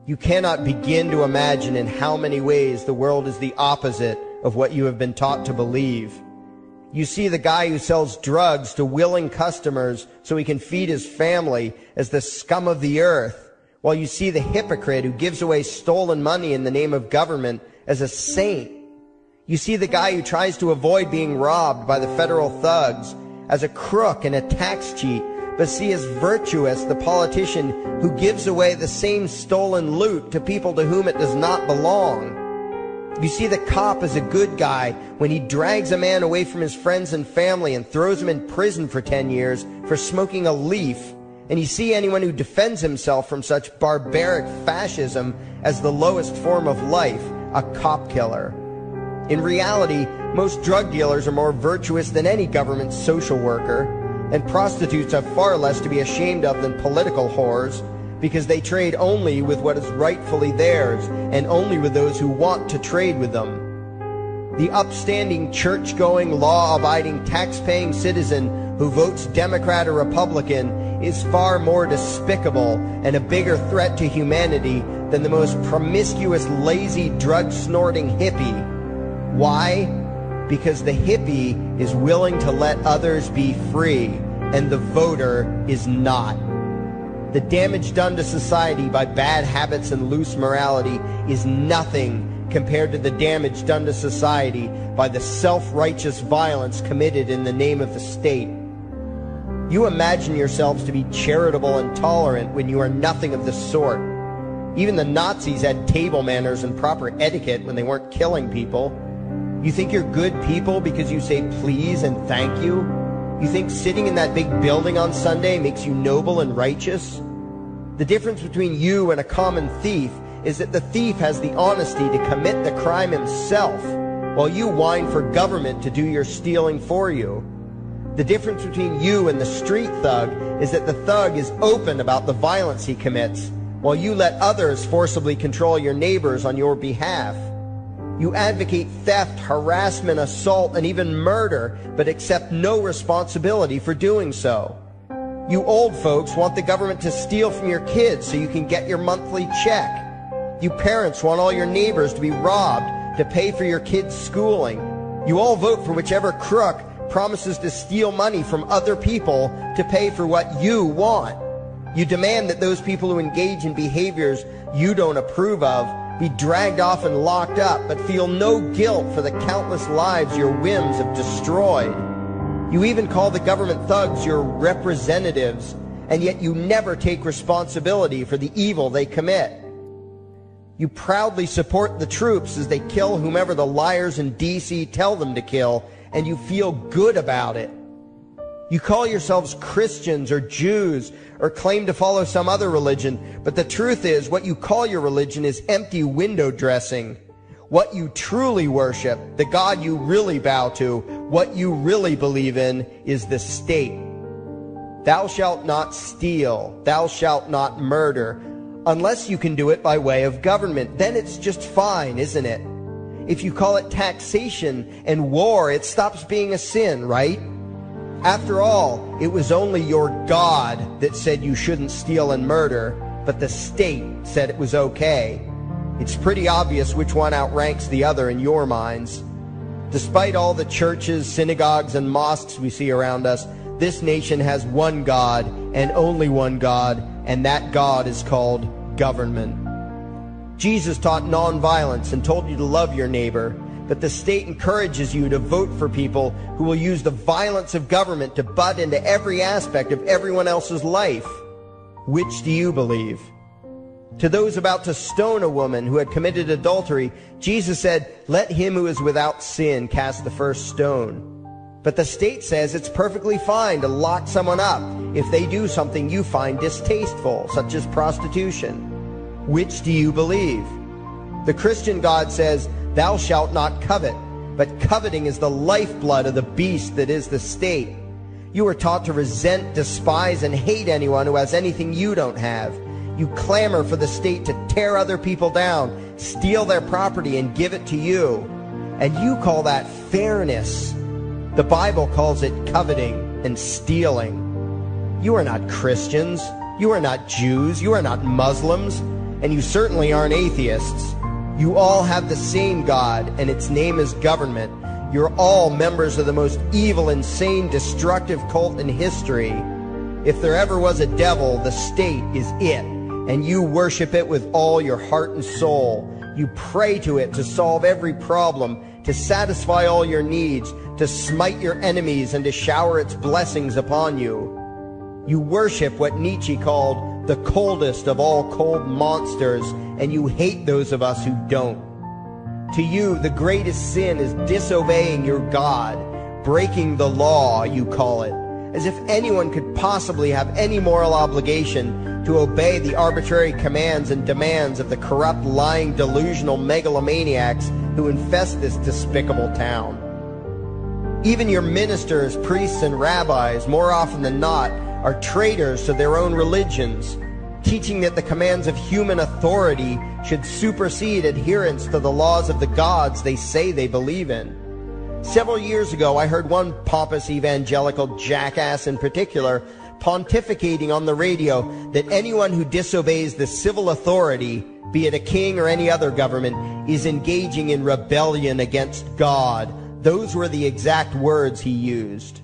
You cannot begin to imagine in how many ways the world is the opposite of what you have been taught to believe. You see the guy who sells drugs to willing customers so he can feed his family as the scum of the earth, while you see the hypocrite who gives away stolen money in the name of government as a saint. You see the guy who tries to avoid being robbed by the federal thugs as a crook and a tax cheat, but see as virtuous the politician who gives away the same stolen loot to people to whom it does not belong. You see the cop as a good guy when he drags a man away from his friends and family and throws him in prison for 10 years for smoking a leaf. And you see anyone who defends himself from such barbaric fascism as the lowest form of life, a cop killer. In reality, most drug dealers are more virtuous than any government social worker, and prostitutes have far less to be ashamed of than political whores, because they trade only with what is rightfully theirs, and only with those who want to trade with them. The upstanding, church-going, law-abiding, tax-paying citizen who votes Democrat or Republican is far more despicable and a bigger threat to humanity than the most promiscuous, lazy, drug-snorting hippie. Why? Because the hippie is willing to let others be free, and the voter is not. The damage done to society by bad habits and loose morality is nothing compared to the damage done to society by the self-righteous violence committed in the name of the state. You imagine yourselves to be charitable and tolerant when you are nothing of the sort. Even the Nazis had table manners and proper etiquette when they weren't killing people. You think you're good people because you say please and thank you? You think sitting in that big building on Sunday makes you noble and righteous? The difference between you and a common thief is that the thief has the honesty to commit the crime himself, while you whine for government to do your stealing for you. The difference between you and the street thug is that the thug is open about the violence he commits, while you let others forcibly control your neighbors on your behalf. You advocate theft, harassment, assault, and even murder, but accept no responsibility for doing so. You old folks want the government to steal from your kids so you can get your monthly check. You parents want all your neighbors to be robbed to pay for your kids' schooling. You all vote for whichever crook promises to steal money from other people to pay for what you want. You demand that those people who engage in behaviors you don't approve of be dragged off and locked up, but feel no guilt for the countless lives your whims have destroyed. You even call the government thugs your representatives, and yet you never take responsibility for the evil they commit. You proudly support the troops as they kill whomever the liars in D.C. tell them to kill, and you feel good about it. You call yourselves Christians or Jews or claim to follow some other religion, but the truth is what you call your religion is empty window dressing. What you truly worship, the God you really bow to, what you really believe in is the state. Thou shalt not steal, thou shalt not murder, unless you can do it by way of government. Then it's just fine, isn't it? If you call it taxation and war, it stops being a sin, right? After all, it was only your God that said you shouldn't steal and murder, but the state said it was okay. It's pretty obvious which one outranks the other in your minds. Despite all the churches, synagogues, and mosques we see around us, this nation has one God and only one God, and that God is called government. Jesus taught nonviolence and told you to love your neighbor, but the state encourages you to vote for people who will use the violence of government to butt into every aspect of everyone else's life. Which do you believe? To those about to stone a woman who had committed adultery, Jesus said, "Let him who is without sin cast the first stone." But the state says it's perfectly fine to lock someone up if they do something you find distasteful, such as prostitution. Which do you believe? The Christian God says, "Thou shalt not covet," but coveting is the lifeblood of the beast that is the state. You are taught to resent, despise, and hate anyone who has anything you don't have. You clamor for the state to tear other people down, steal their property, and give it to you. And you call that fairness. The Bible calls it coveting and stealing. You are not Christians. You are not Jews. You are not Muslims. and you certainly aren't atheists. You all have the same God, and its name is government. You're all members of the most evil, insane, destructive cult in history. If there ever was a devil, the state is it, and you worship it with all your heart and soul. You pray to it to solve every problem, to satisfy all your needs, to smite your enemies, and to shower its blessings upon you. You worship what Nietzsche called the coldest of all cold monsters, and you hate those of us who don't. To you, the greatest sin is disobeying your God, breaking the law, you call it, as if anyone could possibly have any moral obligation to obey the arbitrary commands and demands of the corrupt, lying, delusional megalomaniacs who infest this despicable town. Even your ministers, priests, and rabbis, more often than not, are traitors to their own religions, teaching that the commands of human authority should supersede adherence to the laws of the gods they say they believe in. Several years ago, I heard one pompous evangelical jackass in particular pontificating on the radio that anyone who disobeys the civil authority, be it a king or any other government, is engaging in rebellion against God. Those were the exact words he used.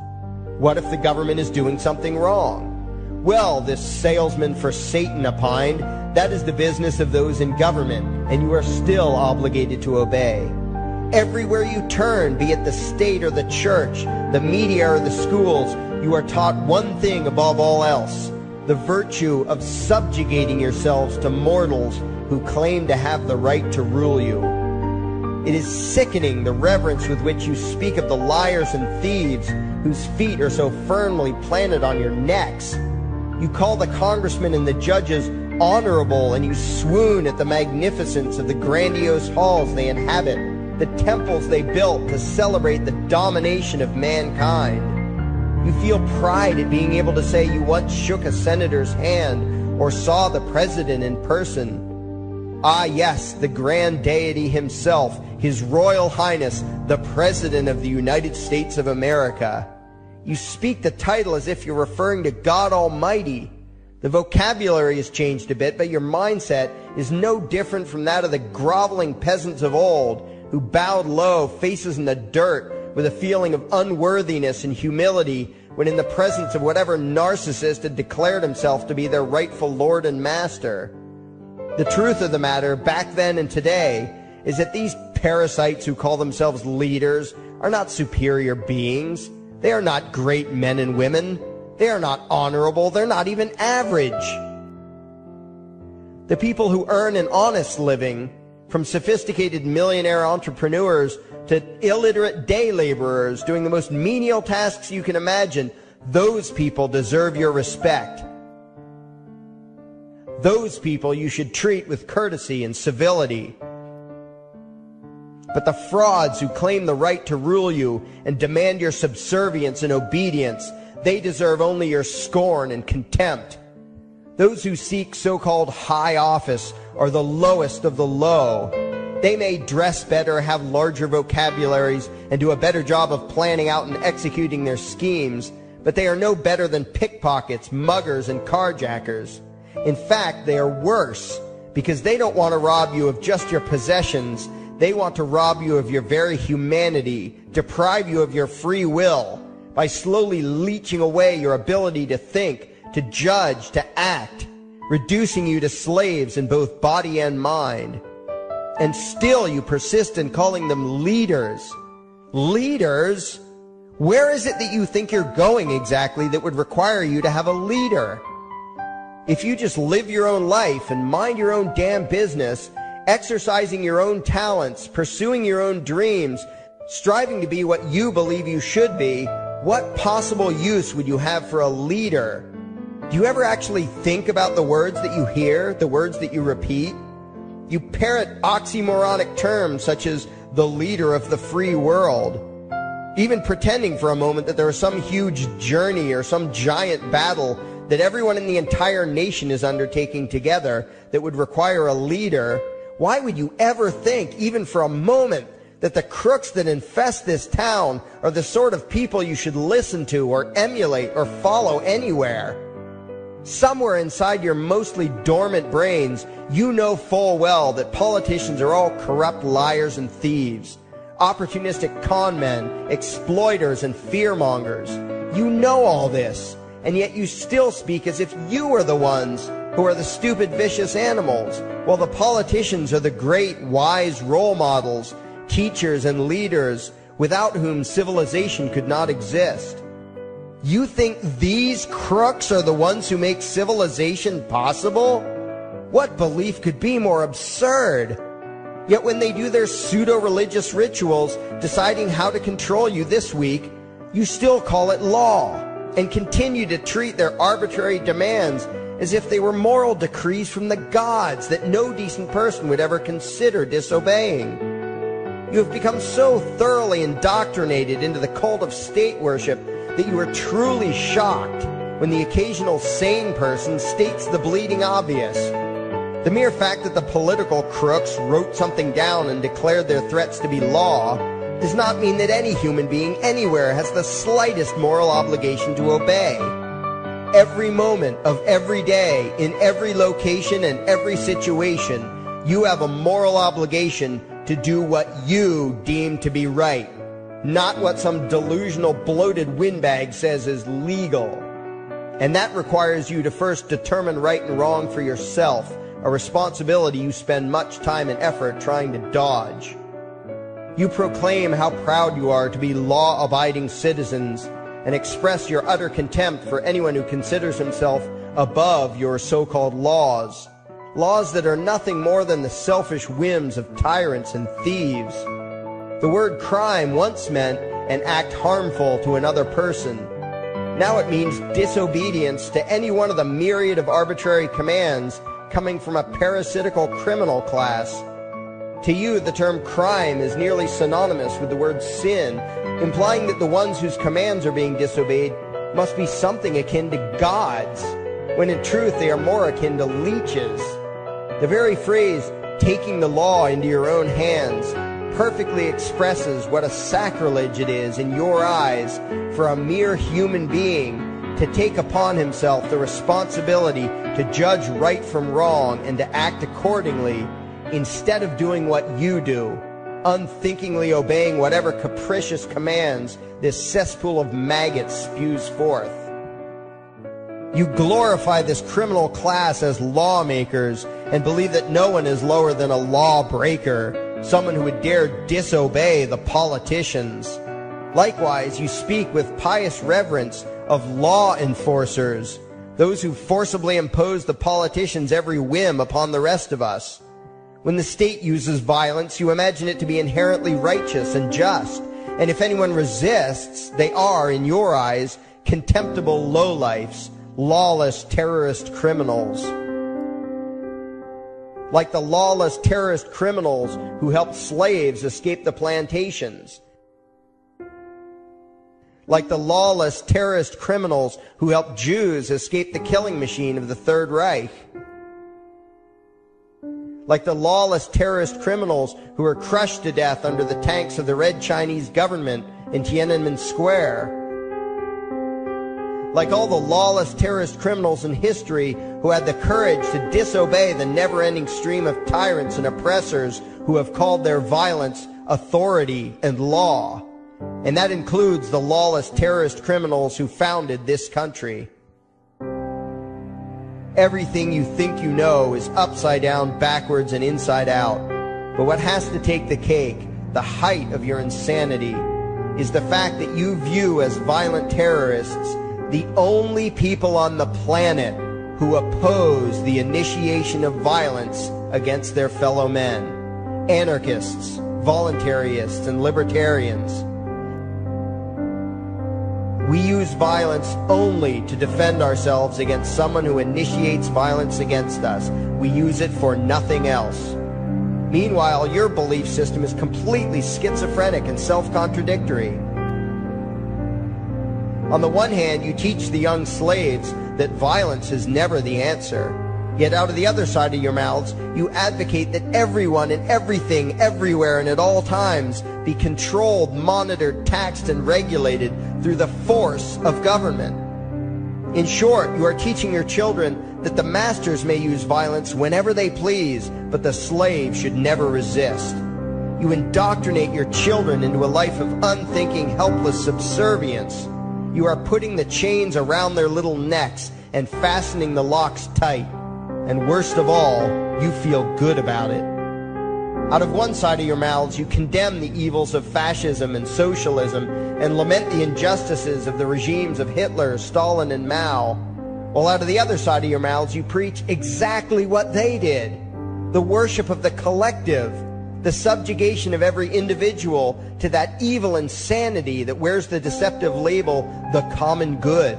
What if the government is doing something wrong? Well, this salesman for Satan opined, that is the business of those in government, and you are still obligated to obey. Everywhere you turn, be it the state or the church, the media or the schools, you are taught one thing above all else, the virtue of subjugating yourselves to mortals who claim to have the right to rule you. It is sickening the reverence with which you speak of the liars and thieves whose feet are so firmly planted on your necks. You call the congressmen and the judges honorable, and you swoon at the magnificence of the grandiose halls they inhabit, the temples they built to celebrate the domination of mankind. You feel pride at being able to say you once shook a senator's hand or saw the president in person. Ah, yes, the grand deity himself, His Royal Highness, the President of the United States of America. You speak the title as if you're referring to God Almighty. The vocabulary has changed a bit, but your mindset is no different from that of the groveling peasants of old, who bowed low, faces in the dirt, with a feeling of unworthiness and humility when in the presence of whatever narcissist had declared himself to be their rightful lord and master. The truth of the matter, back then and today, is that these parasites who call themselves leaders are not superior beings. They are not great men and women. They are not honorable. They're not even average. The people who earn an honest living, from sophisticated millionaire entrepreneurs to illiterate day laborers doing the most menial tasks you can imagine, those people deserve your respect. Those people you should treat with courtesy and civility. But the frauds who claim the right to rule you and demand your subservience and obedience, they deserve only your scorn and contempt. Those who seek so-called high office are the lowest of the low. They may dress better, have larger vocabularies, and do a better job of planning out and executing their schemes, but they are no better than pickpockets, muggers, and carjackers. In fact, they are worse, because they don't want to rob you of just your possessions. They want to rob you of your very humanity, deprive you of your free will, by slowly leeching away your ability to think, to judge, to act, reducing you to slaves in both body and mind. And still you persist in calling them leaders. Leaders? Where is it that you think you're going exactly that would require you to have a leader? If you just live your own life and mind your own damn business, exercising your own talents, pursuing your own dreams, striving to be what you believe you should be, what possible use would you have for a leader? Do you ever actually think about the words that you hear, the words that you repeat? You parrot oxymoronic terms such as the leader of the free world, even pretending for a moment that there is some huge journey or some giant battle that everyone in the entire nation is undertaking together that would require a leader. Why would you ever think, even for a moment, that the crooks that infest this town are the sort of people you should listen to or emulate or follow anywhere? Somewhere inside your mostly dormant brains, you know full well that politicians are all corrupt liars and thieves, opportunistic con men, exploiters, and fearmongers. You know all this, and yet you still speak as if you are the ones who are the stupid, vicious animals, while the politicians are the great, wise role models, teachers, and leaders without whom civilization could not exist. You think these crooks are the ones who make civilization possible? What belief could be more absurd? Yet when they do their pseudo-religious rituals deciding how to control you this week, you still call it law and continue to treat their arbitrary demands as if they were moral decrees from the gods that no decent person would ever consider disobeying. You have become so thoroughly indoctrinated into the cult of state worship that you are truly shocked when the occasional sane person states the bleeding obvious. The mere fact that the political crooks wrote something down and declared their threats to be law does not mean that any human being anywhere has the slightest moral obligation to obey. Every moment of every day, in every location and every situation, you have a moral obligation to do what you deem to be right, not what some delusional bloated windbag says is legal. And that requires you to first determine right and wrong for yourself, a responsibility you spend much time and effort trying to dodge. You proclaim how proud you are to be law-abiding citizens and express your utter contempt for anyone who considers himself above your so-called laws, laws that are nothing more than the selfish whims of tyrants and thieves. The word crime once meant an act harmful to another person. Now it means disobedience to any one of the myriad of arbitrary commands coming from a parasitical criminal class. To you, the term crime is nearly synonymous with the word sin, implying that the ones whose commands are being disobeyed must be something akin to gods, when in truth they are more akin to leeches. The very phrase, taking the law into your own hands, perfectly expresses what a sacrilege it is in your eyes for a mere human being to take upon himself the responsibility to judge right from wrong and to act accordingly, instead of doing what you do, unthinkingly obeying whatever capricious commands this cesspool of maggots spews forth. You glorify this criminal class as lawmakers and believe that no one is lower than a lawbreaker, someone who would dare disobey the politicians. Likewise, you speak with pious reverence of law enforcers, those who forcibly impose the politicians' every whim upon the rest of us. When the state uses violence, you imagine it to be inherently righteous and just, and if anyone resists, they are, in your eyes, contemptible lowlifes, lawless terrorist criminals. Like the lawless terrorist criminals who helped slaves escape the plantations. Like the lawless terrorist criminals who helped Jews escape the killing machine of the Third Reich. Like the lawless terrorist criminals who were crushed to death under the tanks of the Red Chinese government in Tiananmen Square. Like all the lawless terrorist criminals in history who had the courage to disobey the never-ending stream of tyrants and oppressors who have called their violence authority and law. And that includes the lawless terrorist criminals who founded this country. Everything you think you know is upside down, backwards, and inside out. But what has to take the cake, the height of your insanity, is the fact that you view as violent terrorists the only people on the planet who oppose the initiation of violence against their fellow men. Anarchists, voluntarists, and libertarians. We use violence only to defend ourselves against someone who initiates violence against us. We use it for nothing else. Meanwhile, your belief system is completely schizophrenic and self-contradictory. On the one hand, you teach the young slaves that violence is never the answer. Yet out of the other side of your mouths, you advocate that everyone and everything, everywhere and at all times be controlled, monitored, taxed, and regulated through the force of government. In short, you are teaching your children that the masters may use violence whenever they please, but the slave should never resist. You indoctrinate your children into a life of unthinking, helpless subservience. You are putting the chains around their little necks and fastening the locks tight. And worst of all, you feel good about it. Out of one side of your mouths, you condemn the evils of fascism and socialism and lament the injustices of the regimes of Hitler, Stalin, and Mao. While out of the other side of your mouths, you preach exactly what they did. The worship of the collective, the subjugation of every individual to that evil insanity that wears the deceptive label, the common good.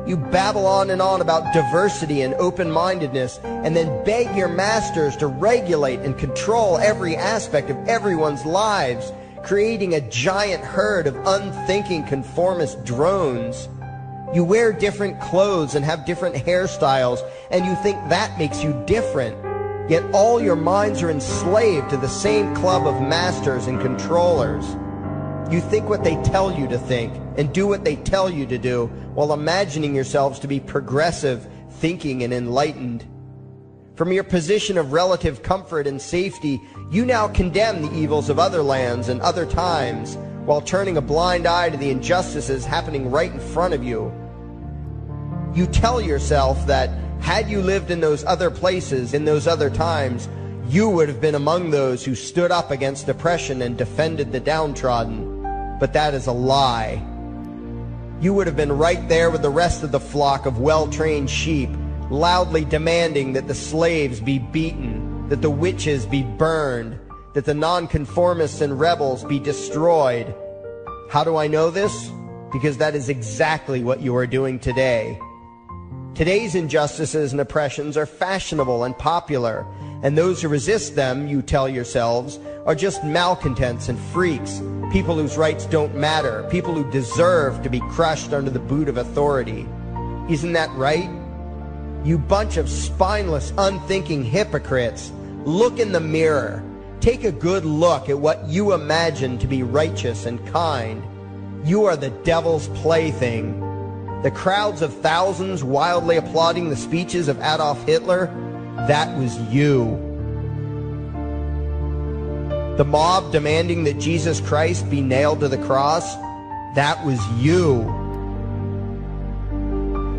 You babble on and on about diversity and open-mindedness, and then beg your masters to regulate and control every aspect of everyone's lives, creating a giant herd of unthinking conformist drones. You wear different clothes and have different hairstyles, and you think that makes you different. Yet all your minds are enslaved to the same club of masters and controllers. You think what they tell you to think and do what they tell you to do, while imagining yourselves to be progressive, thinking, and enlightened. From your position of relative comfort and safety, you now condemn the evils of other lands and other times, while turning a blind eye to the injustices happening right in front of you. You tell yourself that had you lived in those other places, in those other times, you would have been among those who stood up against oppression and defended the downtrodden. But that is a lie. You would have been right there with the rest of the flock of well-trained sheep, loudly demanding that the slaves be beaten, that the witches be burned, that the nonconformists and rebels be destroyed. How do I know this? Because that is exactly what you are doing today. Today's injustices and oppressions are fashionable and popular, and those who resist them, you tell yourselves, are just malcontents and freaks, people whose rights don't matter, people who deserve to be crushed under the boot of authority. Isn't that right? You bunch of spineless, unthinking hypocrites, look in the mirror. Take a good look at what you imagine to be righteous and kind. You are the devil's plaything. The crowds of thousands wildly applauding the speeches of Adolf Hitler, that was you. The mob demanding that Jesus Christ be nailed to the cross, that was you.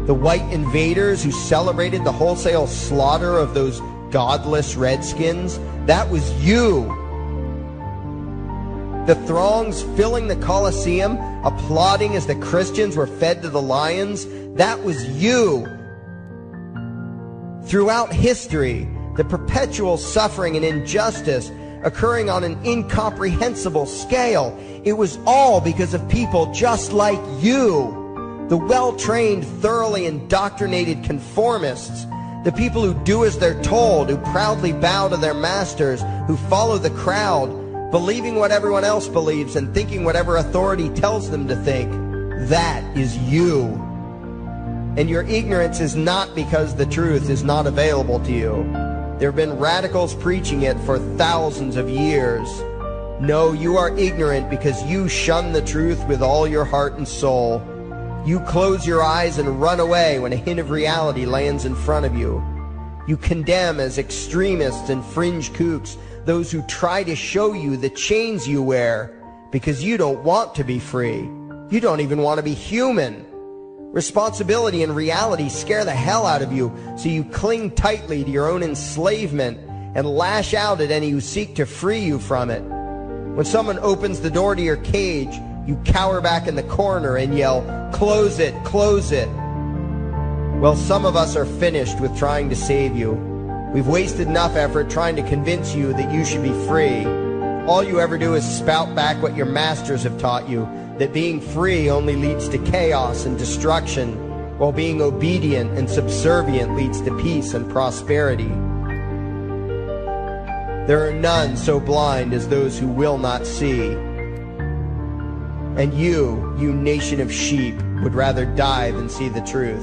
The white invaders who celebrated the wholesale slaughter of those godless redskins, that was you. The throngs filling the Colosseum, applauding as the Christians were fed to the lions, that was you. Throughout history, the perpetual suffering and injustice occurring on an incomprehensible scale, it was all because of people just like you. The well-trained, thoroughly indoctrinated conformists, the people who do as they're told, who proudly bow to their masters, who follow the crowd, believing what everyone else believes and thinking whatever authority tells them to think. That is you. And your ignorance is not because the truth is not available to you. There have been radicals preaching it for thousands of years. No, you are ignorant because you shun the truth with all your heart and soul. You close your eyes and run away when a hint of reality lands in front of you. You condemn as extremists and fringe kooks those who try to show you the chains you wear because you don't want to be free. You don't even want to be human. Responsibility and reality scare the hell out of you, so you cling tightly to your own enslavement and lash out at any who seek to free you from it. When someone opens the door to your cage, you cower back in the corner and yell, "Close it, close it." Well, some of us are finished with trying to save you. We've wasted enough effort trying to convince you that you should be free. All you ever do is spout back what your masters have taught you, that being free only leads to chaos and destruction, while being obedient and subservient leads to peace and prosperity. There are none so blind as those who will not see. And you nation of sheep, would rather die than see the truth.